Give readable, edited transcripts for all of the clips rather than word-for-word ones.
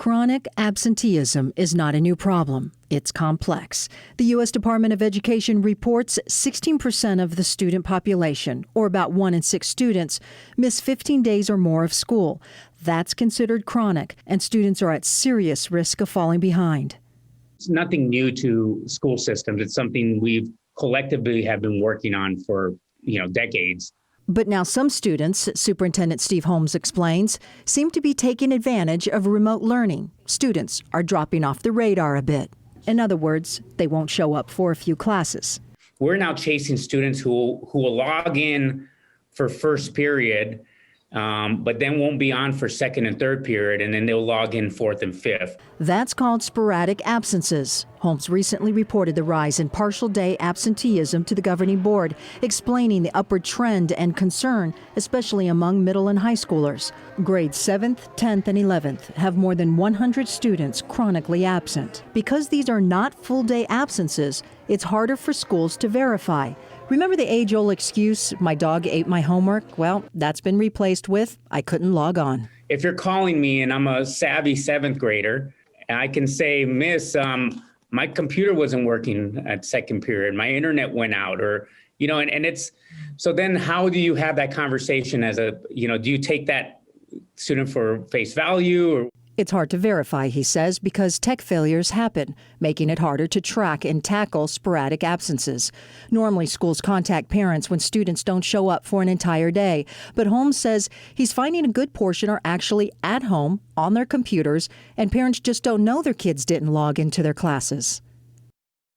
Chronic absenteeism is not a new problem. It's complex. The U.S. Department of Education reports 16% of the student population, or about 1 in 6 students, miss 15 days or more of school. That's considered chronic, and students are at serious risk of falling behind. It's nothing new to school systems. It's something we've collectively have been working on for, decades. But now some students, Superintendent Steve Holmes explains, seem to be taking advantage of remote learning. Students are dropping off the radar a bit. In other words, they won't show up for a few classes. We're now chasing students who will log in for first period, but then won't be on for second and third period, and then they'll log in fourth and fifth. That's called sporadic absences. Holmes recently reported the rise in partial day absenteeism to the governing board, explaining the upward trend and concern, especially among middle and high schoolers. Grades 7th, 10th, and 11th have more than 100 students chronically absent. Because these are not full-day absences, it's harder for schools to verify. Remember the age-old excuse, my dog ate my homework? Well, that's been replaced with, I couldn't log on. If you're calling me and I'm a savvy 7th grader, I can say, Miss, my computer wasn't working at second period. My internet went out, or, and it's, so then how do you have that conversation as do you take that student for face value? Or it's hard to verify, he says, because tech failures happen, making it harder to track and tackle sporadic absences. Normally, schools contact parents when students don't show up for an entire day. But Holmes says he's finding a good portion are actually at home, on their computers, and parents just don't know their kids didn't log into their classes.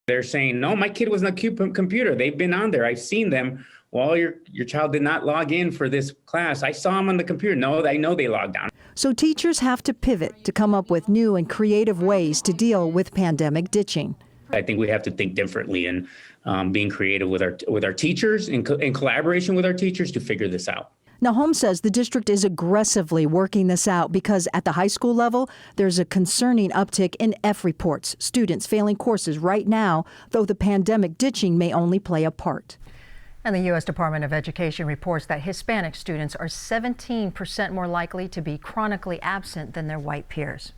They're saying, no, my kid was on a computer. They've been on there. I've seen them. Well, your child did not log in for this class. I saw them on the computer. No, I know they logged on. So teachers have to pivot to come up with new and creative ways to deal with pandemic ditching. I think we have to think differently and being creative with our teachers in collaboration with our teachers to figure this out. Now, Holmes says the district is aggressively working this out because at the high school level, there's a concerning uptick in F reports, students failing courses right now, though the pandemic ditching may only play a part. And the U.S. Department of Education reports that Hispanic students are 17% more likely to be chronically absent than their white peers.